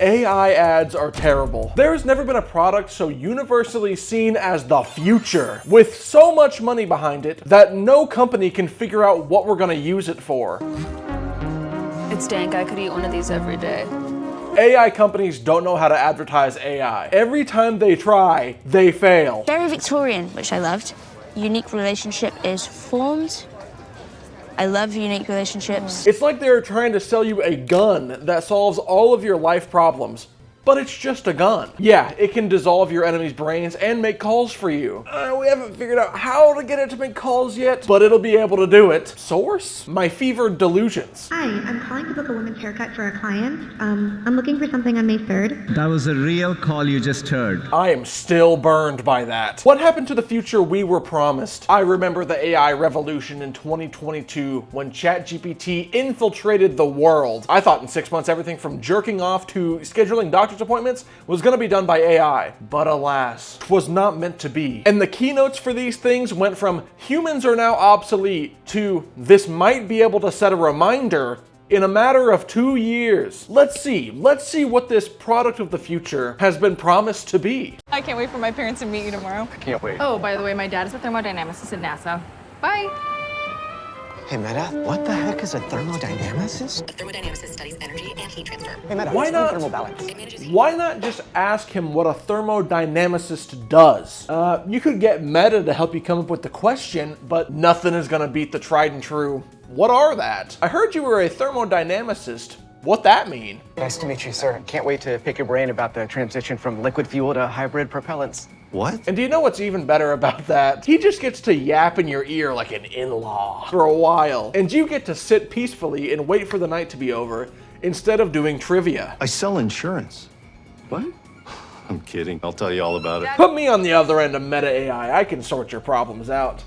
AI ads are terrible. There's never been a product so universally seen as the future, with so much money behind it that no company can figure out what we're gonna use it for. It's dank, I could eat one of these every day. AI companies don't know how to advertise AI. Every time they try, they fail. Very Victorian, which I loved. Unique relationship is formed. I love unique relationships. It's like they're trying to sell you a gun that solves all of your life problems, but it's just a gun. Yeah, it can dissolve your enemy's brains and make calls for you. We haven't figured out how to get it to make calls yet, but it'll be able to do it. Source? My fevered delusions. Hi, I'm calling to book a women's haircut for a client. I'm looking for something on May 3rd. That was a real call you just heard. I am still burned by that. What happened to the future we were promised? I remember the AI revolution in 2022 when ChatGPT infiltrated the world. I thought in 6 months everything from jerking off to scheduling doctor's appointments was gonna be done by AI. But alas, 'twas not meant to be. And the keynotes for these things went from humans are now obsolete to this might be able to set a reminder in a matter of 2 years. Let's see what this product of the future has been promised to be. I can't wait for my parents to meet you tomorrow. I can't wait. Oh, by the way, my dad is a thermodynamicist at NASA. Bye. Hey, Meta, what the heck is a thermodynamicist? A thermodynamicist studies energy and heat transfer. Hey, Meta, Why not? thermal balance? Why not just ask him what a thermodynamicist does? You could get Meta to help you come up with the question, but nothing is gonna beat the tried and true. What are that? I heard you were a thermodynamicist. What that mean? Nice to meet you, sir. Can't wait to pick your brain about the transition from liquid fuel to hybrid propellants. What? And do you know what's even better about that? He just gets to yap in your ear like an in-law for a while, and you get to sit peacefully and wait for the night to be over instead of doing trivia. I sell insurance. What? I'm kidding. I'll tell you all about it. Put me on the other end of Meta AI. I can sort your problems out.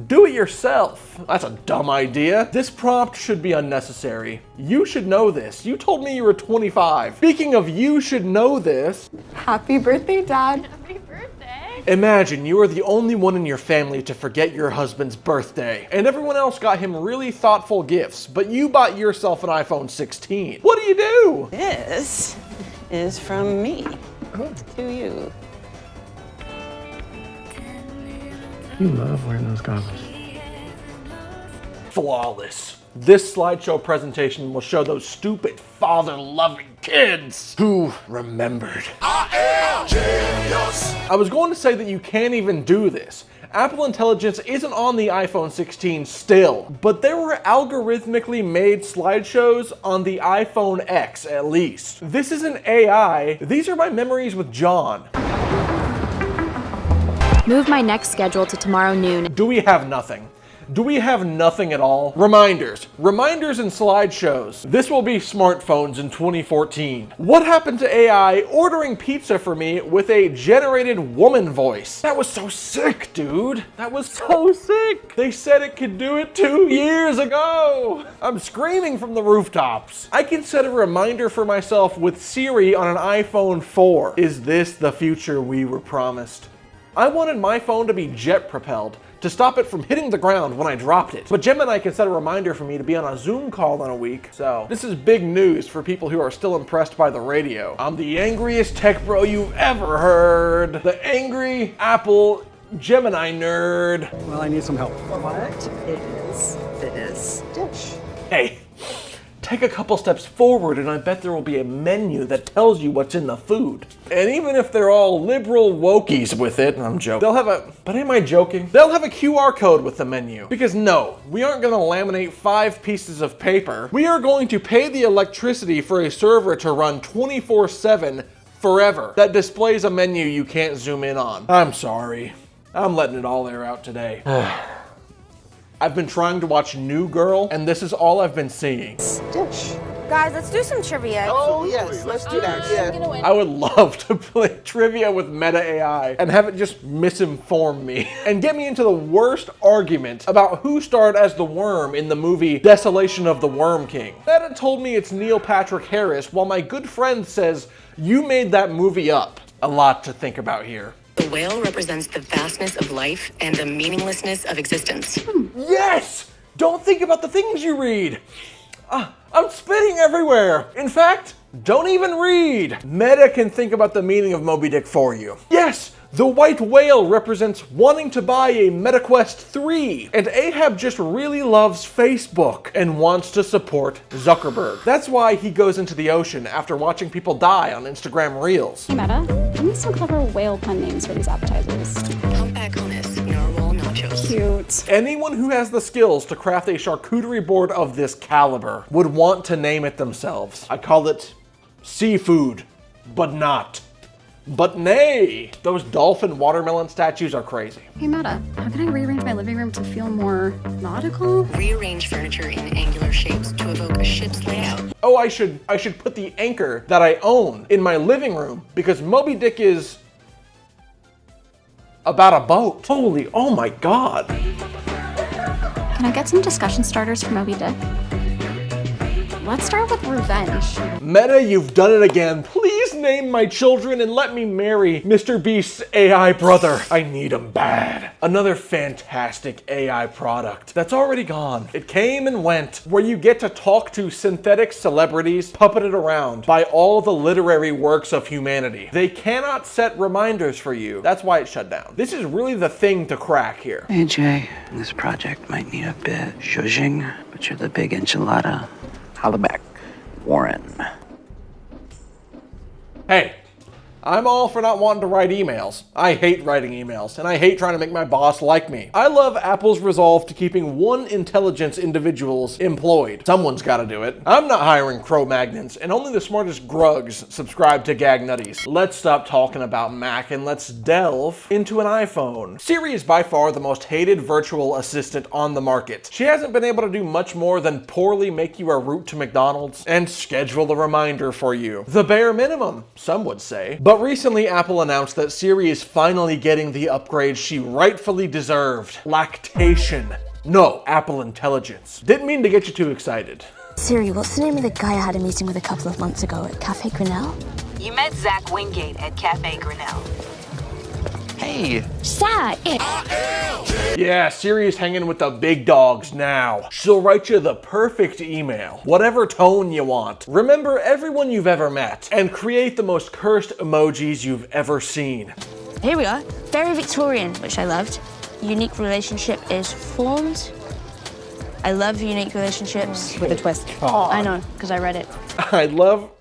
Do it yourself. That's a dumb idea. This prompt should be unnecessary. You should know this. You told me you were 25. Speaking of you should know this. Happy birthday, Dad. Happy birthday. Imagine you are the only one in your family to forget your husband's birthday, and everyone else got him really thoughtful gifts, but you bought yourself an iPhone 16. What do you do? This is from me to you. You love wearing those goggles. Flawless. This slideshow presentation will show those stupid father-loving kids who remembered. I am genius. I was going to say that you can't even do this. Apple Intelligence isn't on the iPhone 16 still, but there were algorithmically made slideshows on the iPhone X at least. This isn't AI, these are my memories with John. Move my next schedule to tomorrow noon. Do we have nothing? Do we have nothing at all? Reminders. Reminders and slideshows. This will be smartphones in 2014. What happened to AI ordering pizza for me with a generated woman voice? That was so sick, dude. That was so sick. They said it could do it 2 years ago. I'm screaming from the rooftops. I can set a reminder for myself with Siri on an iPhone 4. Is this the future we were promised? I wanted my phone to be jet propelled to stop it from hitting the ground when I dropped it. But Gemini can set a reminder for me to be on a Zoom call in a week. So this is big news for people who are still impressed by the radio. I'm the angriest tech bro you've ever heard. The angry Apple Gemini nerd. Well, I need some help. What is this dish? Hey, take a couple steps forward and I bet there will be a menu that tells you what's in the food. And even if they're all liberal wokies with it, I'm joking, but am I joking? They'll have a QR code with the menu. Because no, we aren't gonna laminate 5 pieces of paper. We are going to pay the electricity for a server to run 24/7 forever that displays a menu you can't zoom in on. I'm sorry. I'm letting it all air out today. I've been trying to watch New Girl, and this is all I've been seeing. Dish. Guys, let's do some trivia. Oh, yes, let's do that. Yeah. I would love to play trivia with Meta AI and have it just misinform me and get me into the worst argument about who starred as the worm in the movie Desolation of the Worm King. Meta told me it's Neil Patrick Harris, while my good friend says, you made that movie up. A lot to think about here. The whale represents the vastness of life and the meaninglessness of existence. Yes! Don't think about the things you read. I'm spitting everywhere. In fact, Don't even read. Meta can think about the meaning of Moby Dick for you. Yes, the white whale represents wanting to buy a MetaQuest 3. And Ahab just really loves Facebook and wants to support Zuckerberg. That's why he goes into the ocean after watching people die on Instagram Reels. Hey Meta, give me some clever whale pun names for these appetizers. Humpback hummus, narwhal nachos. Cute. Anyone who has the skills to craft a charcuterie board of this caliber would want to name it themselves. I call it seafood, but not. But nay, those dolphin watermelon statues are crazy. Hey Meta, how can I rearrange my living room to feel more nautical? Rearrange furniture in angular shapes to evoke a ship's layout. Oh, I should put the anchor that I own in my living room because Moby Dick is about a boat. Holy, oh my God. Can I get some discussion starters for Moby Dick? Let's start with revenge. Meta, you've done it again. Please name my children and let me marry Mr. Beast's AI brother. I need him bad. Another fantastic AI product that's already gone. It came and went, where you get to talk to synthetic celebrities puppeted around by all the literary works of humanity. They cannot set reminders for you. That's why it shut down. This is really the thing to crack here. Hey Jay, this project might need a bit zhuzhing, but you're the big enchilada. Holla back, Warren. Hey, I'm all for not wanting to write emails. I hate writing emails, and I hate trying to make my boss like me. I love Apple's resolve to keeping one intelligence individuals employed. Someone's gotta do it. I'm not hiring Cro-Magnons, and only the smartest grugs subscribe to Gag Nutties. Let's stop talking about Mac and let's delve into an iPhone. Siri is by far the most hated virtual assistant on the market. She hasn't been able to do much more than poorly make you a route to McDonald's and schedule a reminder for you. The bare minimum, some would say. But recently, Apple announced that Siri is finally getting the upgrade she rightfully deserved. Lactation. No, Apple Intelligence. Didn't mean to get you too excited. Siri, what's the name of the guy I had a meeting with a couple of months ago at Cafe Grinnell? You met Zach Wingate at Cafe Grinnell. Hey. Zach! Yeah, Siri's hanging with the big dogs now. She'll write you the perfect email, whatever tone you want. Remember everyone you've ever met, and create the most cursed emojis you've ever seen. Here we are. Very Victorian, which I loved. Unique relationship is formed. I love unique relationships. With a twist. I know, because I read it.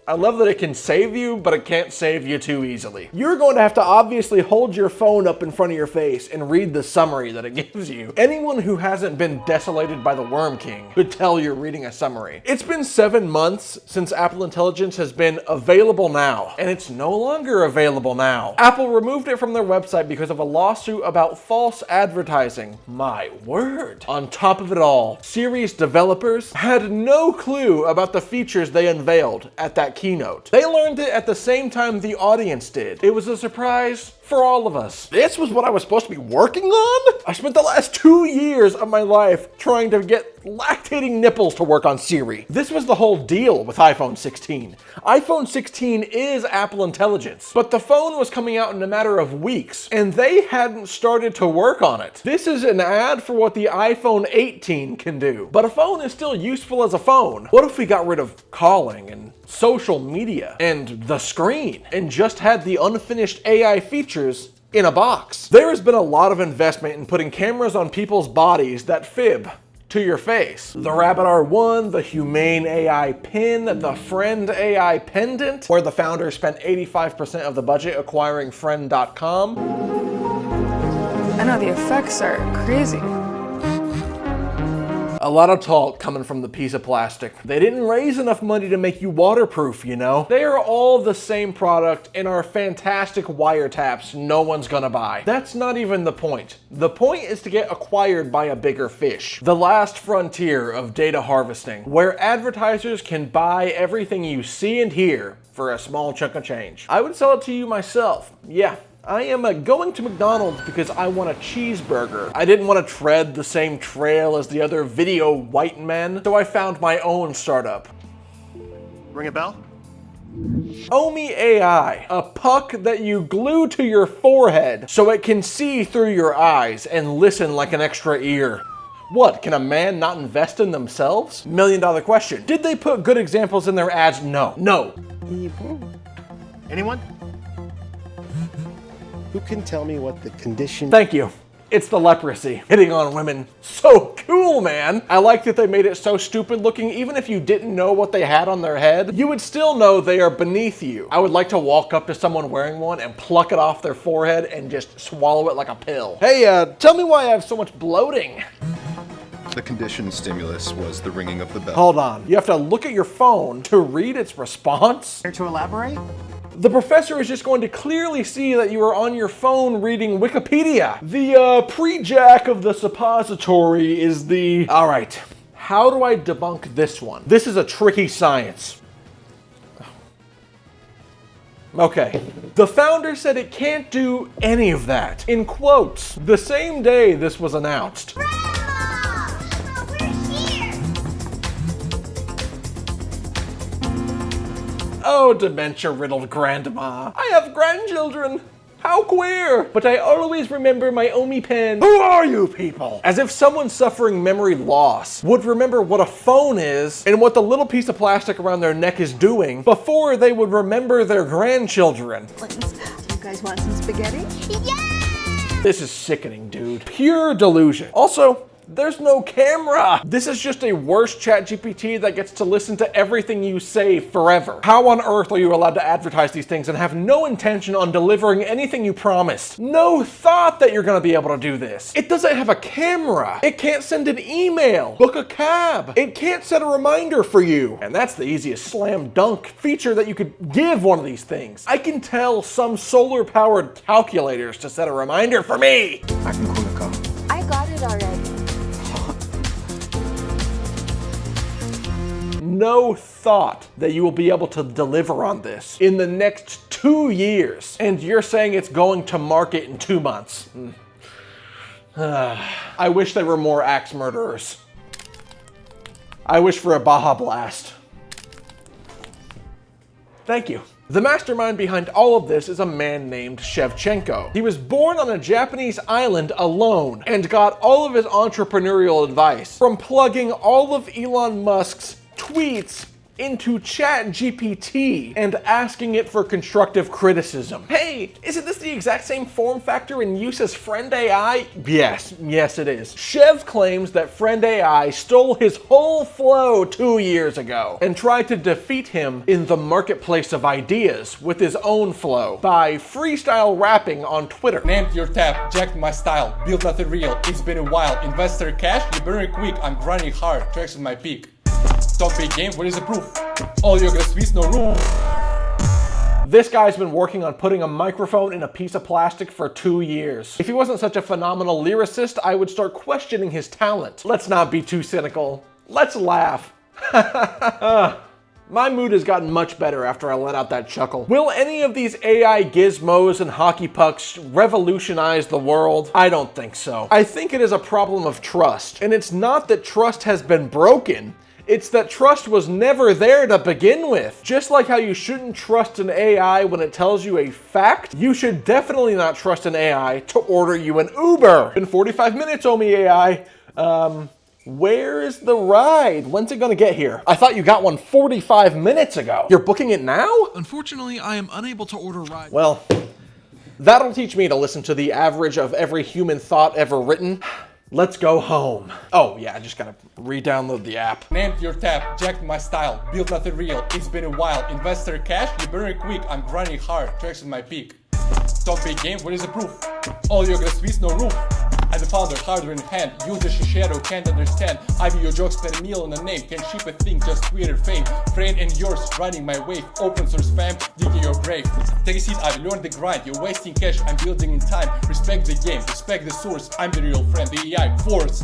I love that it can save you, but it can't save you too easily. You're going to have to obviously hold your phone up in front of your face and read the summary that it gives you. Anyone who hasn't been desolated by the Worm King could tell you're reading a summary. It's been 7 months since Apple Intelligence has been available now, and it's no longer available now. Apple removed it from their website because of a lawsuit about false advertising. My word. On top of it all, Siri's developers had no clue about the features they unveiled at that keynote. They learned it at the same time the audience did. It was a surprise for all of us. This was what I was supposed to be working on? I spent the last 2 years of my life trying to get lactating nipples to work on Siri. This was the whole deal with iPhone 16. iPhone 16 is Apple Intelligence, but the phone was coming out in a matter of weeks, and they hadn't started to work on it. This is an ad for what the iPhone 18 can do, but a phone is still useful as a phone. What if we got rid of calling and social media and the screen and just had the unfinished AI features in a box? There has been a lot of investment in putting cameras on people's bodies that fib to your face. The Rabbit R1, the Humane AI pin, the Friend AI pendant, where the founder spent 85% of the budget acquiring Friend.com. I know the effects are crazy. A lot of talk coming from the piece of plastic. They didn't raise enough money to make you waterproof, you know? They are all the same product and are fantastic wiretaps no one's gonna buy. That's not even the point. The point is to get acquired by a bigger fish. The last frontier of data harvesting, where advertisers can buy everything you see and hear for a small chunk of change. I would sell it to you myself. Yeah. I am going to McDonald's because I want a cheeseburger. I didn't want to tread the same trail as the other video white men, so I found my own startup. Ring a bell? Unmet AI, a puck that you glue to your forehead so it can see through your eyes and listen like an extra ear. What, can a man not invest in themselves? $1 million question. Did they put good examples in their ads? No. Anyone? Who can tell me what the condition... Thank you. It's the leprosy. Hitting on women. So cool, man. I like that they made it so stupid looking. Even if you didn't know what they had on their head, you would still know they are beneath you. I would like to walk up to someone wearing one and pluck it off their forehead and just swallow it like a pill. Hey, tell me why I have so much bloating. The conditioned stimulus was the ringing of the bell. Hold on. You have to look at your phone to read its response? Care to elaborate? The professor is just going to clearly see that you are on your phone reading Wikipedia. The pre-jack of the suppository is the... All right, how do I debunk this one? This is a tricky science. Okay, the founder said it can't do any of that. In quotes, the same day this was announced. Oh, dementia-riddled grandma. I have grandchildren. How queer. But I always remember my Omi pen. Who are you people? As if someone suffering memory loss would remember what a phone is and what the little piece of plastic around their neck is doing before they would remember their grandchildren. You guys want some spaghetti? Yeah! This is sickening, dude. Pure delusion. Also, there's no camera. This is just a worse ChatGPT that gets to listen to everything you say forever. How on earth are you allowed to advertise these things and have no intention on delivering anything you promised? No thought that you're gonna be able to do this. It doesn't have a camera. It can't send an email, book a cab. It can't set a reminder for you. And that's the easiest slam dunk feature that you could give one of these things. I can tell some solar powered calculators to set a reminder for me. I can cool the car. I got it already. No thought that you will be able to deliver on this in the next 2 years. And you're saying it's going to market in 2 months. I wish there were more axe murderers. I wish for a Baja Blast. Thank you. The mastermind behind all of this is a man named Shevchenko. He was born on a Japanese island alone and got all of his entrepreneurial advice from plugging all of Elon Musk's tweets into ChatGPT and asking it for constructive criticism. Hey, isn't this the exact same form factor and use as Friend AI? Yes it is. Chev claims that Friend AI stole his whole flow 2 years ago and tried to defeat him in the marketplace of ideas with his own flow by freestyle rapping on Twitter. Named your tab, jacked my style, built nothing real, it's been a while, investor cash, you burn it quick, I'm grinding hard, tracks in my peak. Top big game, what is the proof? All you're gonna squeeze, no room. This guy's been working on putting a microphone in a piece of plastic for 2 years. If he wasn't such a phenomenal lyricist, I would start questioning his talent. Let's not be too cynical. Let's laugh. My mood has gotten much better after I let out that chuckle. Will any of these AI gizmos and hockey pucks revolutionize the world? I don't think so. I think it is a problem of trust. And it's not that trust has been broken. It's that trust was never there to begin with. Just like how you shouldn't trust an AI when it tells you a fact, you should definitely not trust an AI to order you an Uber. In 45 minutes, Omi AI. Where is the ride? When's it gonna get here? I thought you got one 45 minutes ago. You're booking it now? Unfortunately, I am unable to order rides. Well, that'll teach me to listen to the average of every human thought ever written. Let's go home. Oh yeah, I just gotta re-download the app. Named your tab, jacked my style, built nothing real, it's been a while, investor cash, you burn it quick, I'm grinding hard, tracks in my peak. Top big game, what is the proof? All you're gonna squeeze, no room. I'm the founder, hardware in hand, use the Shishido, can't understand. I view your jokes, spend a meal on a name, can't ship a thing, just Twitter fame. Brain and yours, riding my wave, open source spam, digging your grave. Take a seat, I've learned the grind, you're wasting cash, I'm building in time. Respect the game, respect the source, I'm the real friend, the AI force.